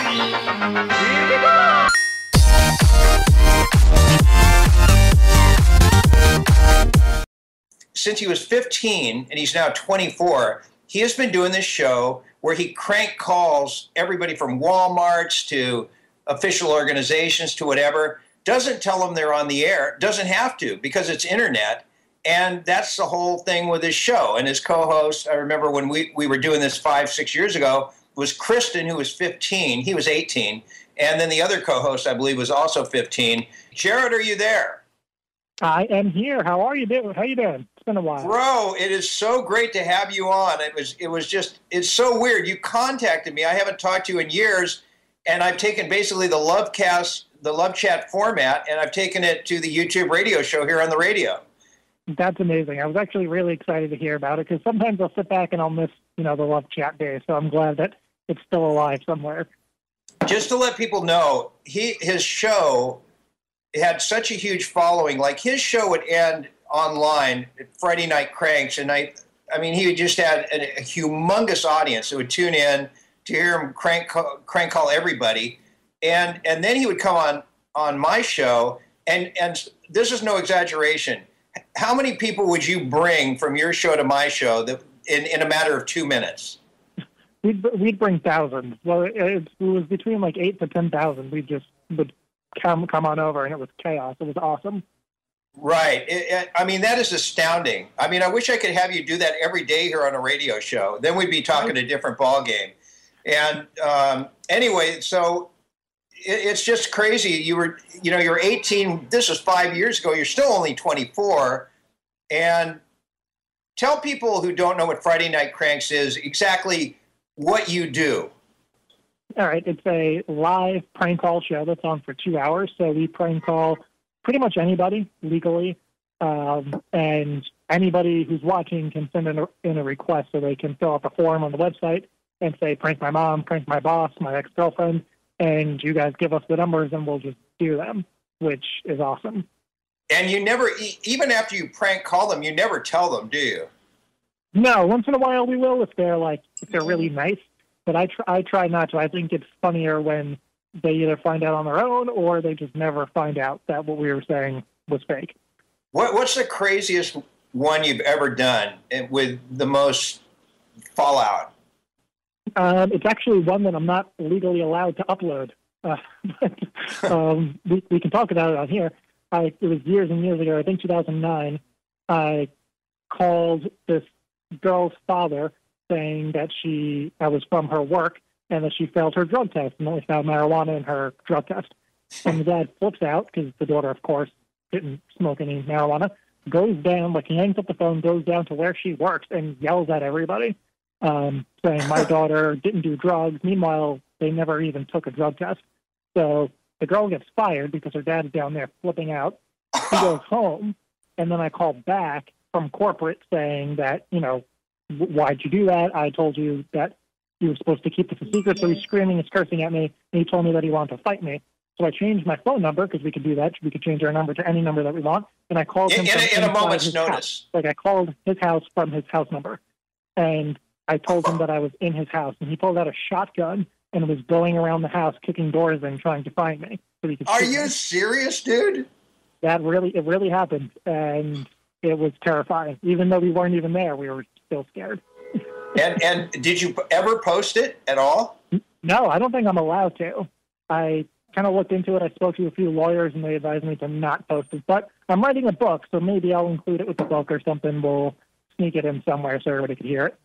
Here we go! Since he was 15 and he's now 24, he has been doing this show where he crank calls everybody from Walmarts to official organizations to whatever, doesn't tell them they're on the air, doesn't have to because it's internet. And that's the whole thing with his show. And his co-host, I remember when we were doing this 5-6 years ago, was Kristen, who was 15. He was 18. And then the other co-host, I believe, was also 15. Jared, are you there? I am here. How are you doing? How you doing? It's been a while. Bro, it is so great to have you on. It's so weird. You contacted me. I haven't talked to you in years, and I've taken basically the Lovecast, the Love Chat format, and I've taken it to the YouTube radio show here on the radio. That's amazing. I was actually really excited to hear about it because sometimes I'll sit back and I'll miss, the Love Chat day. So I'm glad that it's still alive somewhere. Just to let people know, his show had such a huge following. Like his show would end online at Friday Night Cranks, and he just had a humongous audience that would tune in to hear him crank call everybody, and then he would come on my show, and this is no exaggeration. How many people would you bring from your show to my show that in a matter of 2 minutes? We'd bring thousands. Well, it was between like 8,000 to 10,000. We just would come on over, and it was chaos. It was awesome. Right. That is astounding. I wish I could have you do that every day here on a radio show. Then we'd be talking a different ball game. And anyway, so it's just crazy. You're 18. This was 5 years ago. You're still only 24. And tell people who don't know what Friday Night Cranks is exactly what you do. All right. It's a live prank call show that's on for 2 hours. So we prank call pretty much anybody legally. And anybody who's watching can send in a request so they can fill out the form on the website and say, prank my mom, prank my boss, my ex-girlfriend. And you guys give us the numbers and we'll just do them, which is awesome. And you never, even after you prank call them, you never tell them, do you? No, once in a while we will if they're really nice. But I try not to. I think it's funnier when they either find out on their own or they just never find out that what we were saying was fake. What's the craziest one you've ever done with the most fallout? It's actually one that I'm not legally allowed to upload. We can talk about it on here. It was years and years ago, I think 2009. I called this girl's father saying that I was from her work and that she failed her drug test and that we found marijuana in her drug test. And the dad flips out because the daughter, of course, didn't smoke any marijuana, goes down, he hangs up the phone, goes down to where she works and yells at everybody, saying my daughter didn't do drugs. Meanwhile, they never even took a drug test. So the girl gets fired because her dad is down there flipping out. He goes home, and then I call back from corporate saying that, why'd you do that? I told you that you were supposed to keep this a secret. So he's screaming, he's cursing at me, and he told me that he wanted to fight me. So I changed my phone number because we could do that. We could change our number to any number that we want. And I called him in a moment's notice. I called his house from his house number. And I told him that I was in his house. And he pulled out a shotgun and was going around the house, kicking doors in, trying to find me. So he could Are you serious, dude? It really happened. And it was terrifying. Even though we weren't even there, we were still scared. And did you ever post it at all? No, I don't think I'm allowed to. I kind of looked into it. I spoke to a few lawyers, and they advised me to not post it. But I'm writing a book, so maybe I'll include it with the book or something. We'll sneak it in somewhere so everybody can hear it.